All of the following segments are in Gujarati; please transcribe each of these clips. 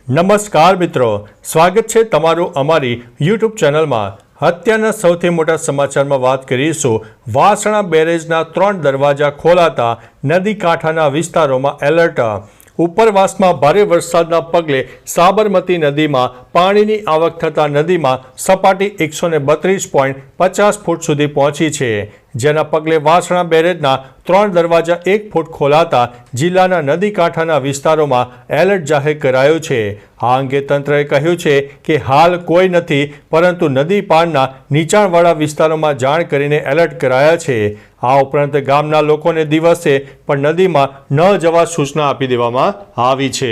નમસ્કાર મિત્રો, સ્વાગત છે તમારું અમારી યુટ્યુબ ચેનલમાં। અત્યારના સૌથી મોટા સમાચારમાં વાત કરીશું। વાસણા બેરેજના 3 દરવાજા ખોલાતા નદી કાંઠાના વિસ્તારોમાં એલર્ટ। ઉપરવાસમાં ભારે વરસાદના પગલે સાબરમતી નદીમાં પાણીની આવક થતાં નદીમાં સપાટી 132.50 ફૂટ સુધી પહોંચી છે, જેના પગલે વાસણા બેરેજના 3 દરવાજા 1 ફૂટ ખોલાતા જિલ્લાના નદી કાંઠાના વિસ્તારોમાં એલર્ટ જાહેર કરાયું છે। આ અંગે તંત્રએ કહ્યું છે કે હાલ કોઈ નથી, પરંતુ નદી પારના નીચાણવાળા વિસ્તારોમાં જાણ કરીને એલર્ટ કરાયા છે। આ ઉપરાંત ગામના લોકોને દિવસે પણ નદીમાં ન જવા સૂચના આપી દેવામાં આવી છે।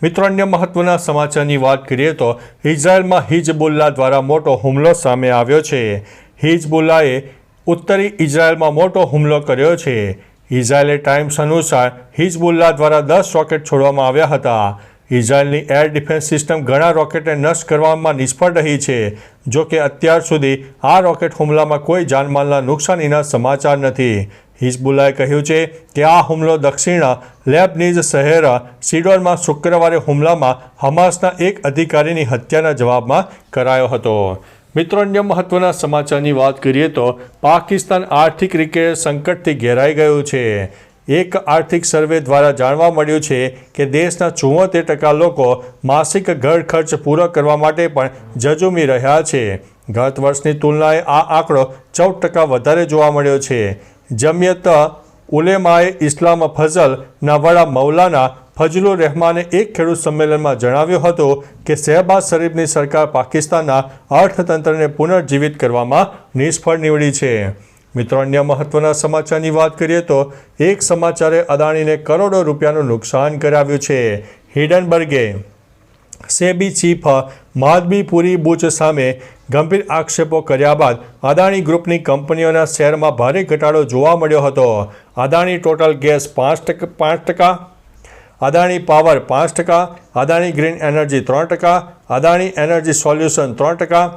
મિત્રો, અન્ય મહત્વના સમાચારની વાત કરીએ તો ઇઝરાયલમાં હિઝબુલ્લા દ્વારા મોટો હુમલો સામે આવ્યો છે। હિઝબુલ્લાએ ઉત્તરી ઇઝરાયલમાં મોટો હુમલો કર્યો છે। ઇઝરાયેલી ટાઈમ્સ અનુસાર હિઝબુલ્લા દ્વારા 10 રોકેટ છોડવામાં આવ્યા હતા। ઇઝરાયેલની એર ડિફેન્સ સિસ્ટમ ઘણા રોકેટને નષ્ટ કરવામાં નિષ્ફળ રહી છે। જો કે અત્યાર સુધી આ રોકેટ હુમલામાં કોઈ જાનમાલના નુકસાનીના સમાચાર નથી। હિઝબુલ્લાએ કહ્યું છે કે આ હુમલો દક્ષિણ લેબનીઝ શહેર સિડોનમાં શુક્રવારે હુમલામાં હમાસના એક અધિકારીની હત્યાના જવાબમાં કરાયો હતો। મિત્રો, અન્ય મહત્વના સમાચારની વાત કરીએ તો પાકિસ્તાન આર્થિક રીતે સંકટથી ઘેરાઈ ગયું છે। એક આર્થિક સર્વે દ્વારા જાણવા મળ્યું છે કે દેશના 74% લોકો માસિક ઘર ખર્ચ પૂરો કરવા માટે પણ ઝઝૂમી રહ્યા છે। ગત વર્ષની તુલનાએ આ આંકડો 14% વધારે જોવા મળ્યો છે। જમિયત ઉલેમાએ ઇસ્લામ ફઝલના વડા મૌલાના ફજલુર રહેમાને એક ખેડૂત સંમેલનમાં જણાવ્યું હતું કે શહેબાઝ શરીફની સરકાર પાકિસ્તાનના અર્થતંત્રને પુનર્જીવિત કરવામાં નિષ્ફળ નીવડી છે। મિત્રો, અન્ય મહત્વના સમાચારની વાત કરીએ તો એક સમાચારે અદાણીને કરોડો રૂપિયાનું નુકસાન કરાવ્યું છે। હિડનબર્ગે સેબી ચીફ માધબીપુરી બુચ સામે ગંભીર આક્ષેપો કર્યા બાદ અદાણી ગ્રુપની કંપનીઓના શેરમાં ભારે ઘટાડો જોવા મળ્યો હતો। Adani total gas 5%, Adani power 5%, Adani green energy 3%, Adani energy solution 3%,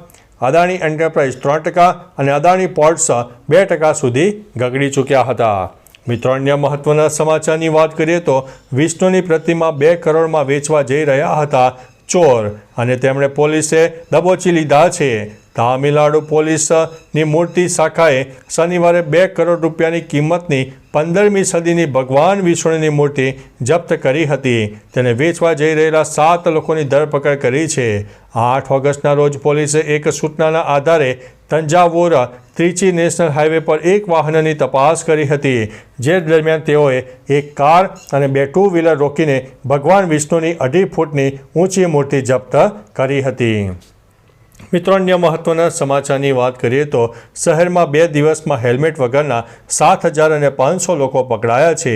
Adani enterprise 3% અને અદાણી પોર્ટ્સ 2% સુધી ગગડી ચૂક્યા હતા। મિત્રો, અન્ય મહત્વના સમાચારની વાત કરીએ તો વિષ્ણુની પ્રતિમા 2 કરોડમાં વેચવા જઈ રહ્યા હતા ચોર, અને તેમણે પોલીસે દબોચી લીધા છે। તામિલનાડુ પોલીસની મૂર્તિ શાખાએ શનિવારે 2 કરોડ રૂપિયાની કિંમતની 15મી સદીની ભગવાન વિષ્ણુની મૂર્તિ જપ્ત કરી હતી। તેને વેચવા જઈ રહેલા 7 લોકોની ધરપકડ કરી છે। 8 ઓગસ્ટના રોજ પોલીસે એક સૂચનાના આધારે તંજાવુર ત્રિચી નેશનલ હાઈવે પર એક વાહનની તપાસ કરી હતી, જે દરમિયાન તેઓએ એક કાર અને 2 ટુ વ્હીલર રોકીને ભગવાન વિષ્ણુની 2.5 ફૂટની ઊંચી મૂર્તિ જપ્ત કરી હતી। મિત્રો, અન્ય મહત્વના સમાચારની વાત કરીએ તો શહેરમાં 2 દિવસમાં હેલ્મેટ વગરના 7,500 લોકો પકડાયા છે।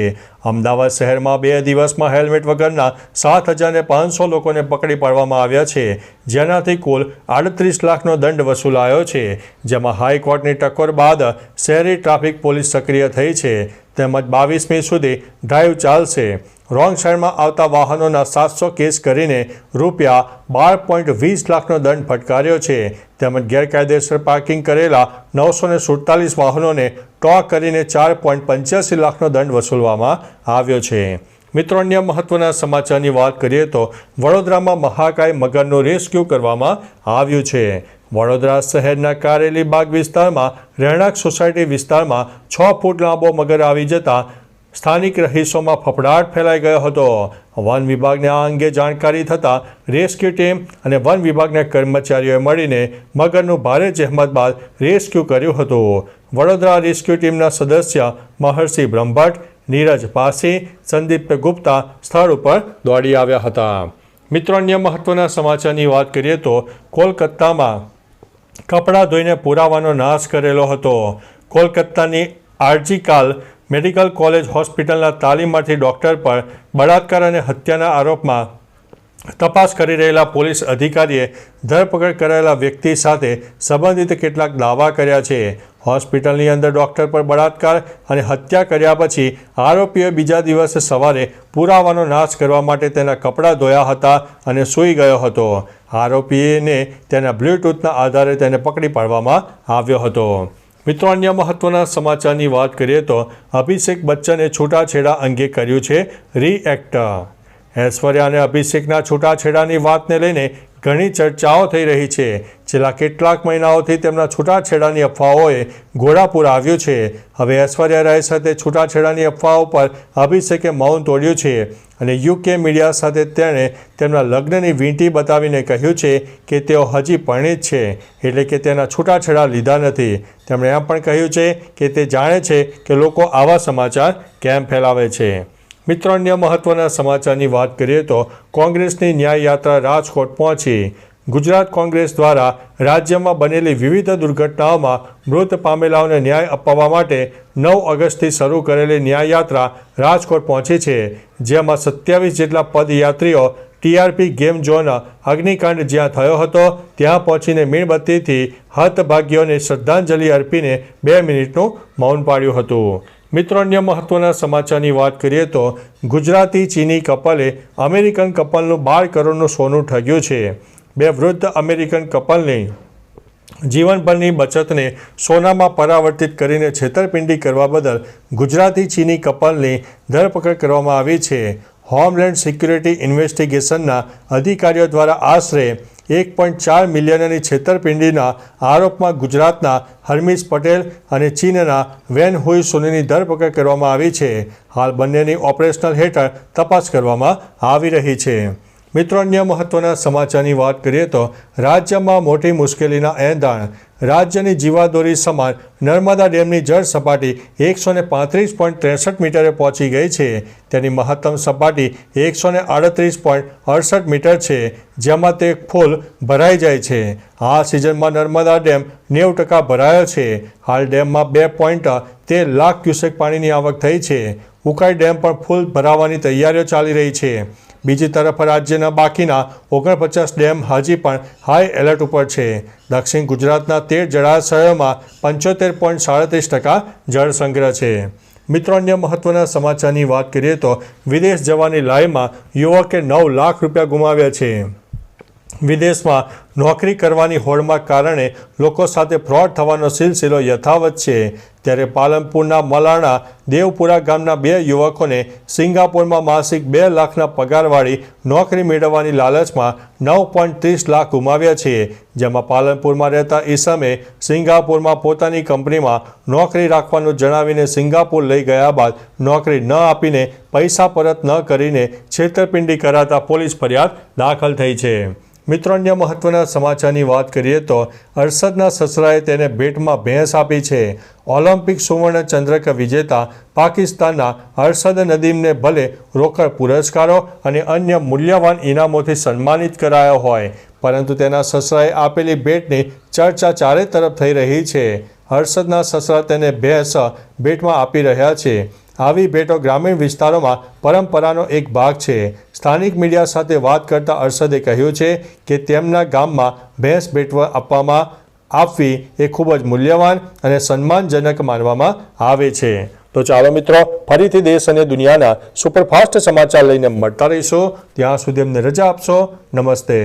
અમદાવાદ શહેરમાં 2 દિવસમાં હેલ્મેટ વગરના 7,500 લોકોને પકડી પાડવામાં આવ્યા છે, જેનાથી કુલ 38 લાખનો દંડ વસૂલાયો છે। જેમાં હાઈકોર્ટની ટકોર બાદ શહેરી ટ્રાફિક પોલીસ સક્રિય થઈ છે, તેમજ 22મી સુધી ડ્રાઈવ ચાલશે। રોંગ સાઈડમાં આવતા વાહનોના 700 કેસ કરીને રૂપિયા 12.20 લાખનો દંડ ફટકાર્યો છે, તેમજ ગેરકાયદેસર પાર્કિંગ કરેલા 947 વાહનોને ટો કરીને 4.85 લાખનો દંડ વસૂલવામાં આવ્યો છે। મિત્રો, અન્ય મહત્વના સમાચારની વાત કરીએ તો વડોદરામાં મહાકાય મગરનું રેસ્ક્યુ કરવામાં આવ્યું છે। વડોદરા શહેરના કારેલી બાગ વિસ્તારમાં રહેણાંક સોસાયટી વિસ્તારમાં 6 ફૂટ લાંબો મગર આવી જતા સ્થાનિક રહીશોમાં ફફડાટ ફેલાઈ ગયો હતો। વન વિભાગને આ અંગે જાણકારી થતાં રેસ્ક્યુ ટીમ અને વન વિભાગના કર્મચારીઓએ મળીને મગરનું ભારે જહેમત બાદ રેસ્ક્યુ કર્યું હતું। વડોદરા રેસ્ક્યુ ટીમના સદસ્ય મહર્ષિ બ્રહ્મભટ્ટ, નીરજ પાસી, સંદીપ ગુપ્તા સ્થળ ઉપર દોડી આવ્યા હતા। મિત્રો, અન્ય મહત્વના સમાચારની વાત કરીએ તો કોલકાતામાં કપડાં ધોઈને પુરાવાનો નાશ કરેલો હતો। કોલકાતાની આરજીકાલ મેડિકલ કોલેજ હોસ્પિટલના તાલીમાર્થી ડૉક્ટર પર બળાત્કાર અને હત્યાના આરોપમાં તપાસ કરી રહેલા પોલીસ અધિકારીએ ધરપકડ કરાયેલા વ્યક્તિ સાથે સંબંધિત કેટલાક દાવા કર્યા છે। હોસ્પિટલની અંદર ડૉક્ટર પર બળાત્કાર અને હત્યા કર્યા પછી આરોપીએ બીજા દિવસે સવારે પુરાવાનો નાશ કરવા માટે તેના કપડાં ધોયા હતા અને સૂઈ ગયો હતો। આરોપીને તેના બ્લૂટૂથના આધારે તેને પકડી પાડવામાં આવ્યો હતો। મિત્રો, અન્ય મહત્વના સમાચારની વાત કરીએ તો અભિષેક બચ્ચને છૂટાછેડા અંગે કર્યું છે રિએક્ટ। ઐશ્વર્યા અને અભિષેકના છૂટાછેડાની વાતને લઈને ઘણી ચર્ચાઓ થઈ રહી છે. છેલ્લા કેટલાક મહિનાઓથી તેમના છૂટાછેડાની અફવાઓએ ઘોડાપુર આવ્યું છે. હવે ઐશ્વર્યા રાય સાથે છૂટાછેડાની અફવાઓ પર અભિષેકે મૌન તોડ્યું છે અને યુકે મીડિયા સાથે તેણે તેમના લગ્નની વીંટી બતાવીને કહ્યું છે કે તેઓ હજી પરિણીત છે, એટલે કે તેના છૂટાછેડા લીધા નથી. તેમણે એમ પણ કહ્યું છે કે તે જાણે છે કે લોકો આવા સમાચાર કેમ ફેલાવે છે. મિત્રો, અન્ય મહત્વના સમાચારની વાત કરીએ તો કોંગ્રેસની ન્યાય યાત્રા રાજકોટ પહોંચી. ગુજરાત કોંગ્રેસ દ્વારા રાજ્યમાં બનેલી વિવિધ દુર્ઘટનાઓમાં મૃત પામેલાઓને ન્યાય અપાવવા માટે 9 ઓગસ્ટથી શરૂ કરેલી ન્યાય યાત્રા રાજકોટ પહોંચી છે, જેમાં 27 જેટલા પદયાત્રીઓ ટીઆરપી ગેમ ઝોન અગ્નિકાંડ જ્યાં થયો હતો ત્યાં પહોંચીને મીણબત્તીથી હતભાગ્યોને શ્રદ્ધાંજલિ અર્પીને 2 મિનિટનું મૌન પાડ્યું હતું. મિત્રો, અન્ય મહત્વના સમાચારની વાત કરીએ તો ગુજરાતી ચીની કપલે અમેરિકન કપલનું 12 કરોડનું સોનું ઠગ્યું છે. 2 વૃદ્ધ અમેરિકન કપલની જીવનભરની બચતને સોનામાં પરાવર્તિત કરીને છેતરપિંડી કરવા બદલ ગુજરાતી ચીની કપલની ધરપકડ કરવામાં આવી છે. હોમલેન્ડ સિક્યુરિટી ઇન્વેસ્ટિગેશનના અધિકારીઓ દ્વારા આશરે 1.4 મિલિયનની છેતરપિંડીના આરોપમાં ગુજરાતના હરમીશ પટેલ અને ચીનના વેન હુઈ સુનની ધરપકડ કરવામાં આવી છે. હાલ બંનેની ઓપરેશનલ હેઠળ તપાસ કરવામાં આવી રહી છે. મિત્રો, અન્ય મહત્વના સમાચારની વાત કરીએ તો રાજ્યમાં મોટી મુશ્કેલીના એંધાણ. રાજ્યની જીવાદોરી સમાન નર્મદા ડેમની જળ સપાટી 135.63 મીટરે પહોંચી ગઈ છે. તેની મહત્તમ સપાટી 138.68 મીટર છે, જેમાં તે ફૂલ ભરાઈ જાય છે. આ સિઝનમાં નર્મદા ડેમ 90% ભરાયો છે. હાલ ડેમમાં 2.13 લાખ ક્યુસેક પાણીની આવક થઈ છે. ઉકાઈ ડેમ પણ ફૂલ ભરાવાની તૈયારીઓ ચાલી રહી છે. બીજી તરફ રાજ્યના બાકીના 49 ડેમ હજી પણ હાઈ એલર્ટ ઉપર છે. દક્ષિણ ગુજરાતના 13 જળાશયોમાં 75.37% જળ સંગ્રહ છે. મિત્રો, અન્ય મહત્વના સમાચારની વાત કરીએ તો વિદેશ જવાની લાઈમાં યુવકે 9 લાખ રૂપિયા ગુમાવ્યા છે. વિદેશમાં નોકરી કરવાની હોડમાં કારણે લોકો સાથે ફ્રોડ થવાનો સિલસિલો યથાવત છે. ત્યારે પાલનપુરના મલાણા દેવપુરા ગામના 2 યુવકોને સિંગાપોરમાં માસિક 2 લાખના પગારવાળી નોકરી મેળવવાની લાલચમાં 9.30 લાખ ગુમાવ્યા છે. જેમાં પાલનપુરમાં રહેતા ઈસમે સિંગાપોરમાં પોતાની કંપનીમાં નોકરી રાખવાનું જણાવીને સિંગાપોર લઈ ગયા બાદ નોકરી ન આપીને પૈસા પરત ન કરીને છેતરપિંડી કરાતા પોલીસ ફરિયાદ દાખલ થઈ છે. મિત્રો, અન્ય મહત્વના સમાચારની વાત કરીએ તો અરશદના સસરાએ તેને ભેટમાં ભેંસ આપી છે. ઓલિમ્પિક સુવર્ણ ચંદ્રક વિજેતા પાકિસ્તાનના અરશદ નદીમને ભલે રોકડ પુરસ્કારો અને અન્ય મૂલ્યવાન ઇનામોથી સન્માનિત કરાયો હોય, પરંતુ તેના સસરાએ આપેલી ભેટની ચર્ચા ચારે તરફ થઈ રહી છે. અરશદના સસરા તેને ભેંસ ભેટમાં આપી રહ્યા છે. આવી ભેટો ગ્રામીણ વિસ્તારોમાં પરંપરાનો એક ભાગ છે. સ્થાનિક મીડિયા સાથે વાત કરતા અરશદે કહ્યું છે કે તેમના ગામમાં ભેંસ ભેટ આપવી એ ખૂબ જ મૂલ્યવાન અને સન્માનજનક માનવામાં આવે છે. તો ચાલો મિત્રો, ફરીથી દેશ અને દુનિયાના સુપરફાસ્ટ સમાચાર લઈને મળતા રહીશું. ત્યાં સુધી અમને રજા આપશો. નમસ્તે.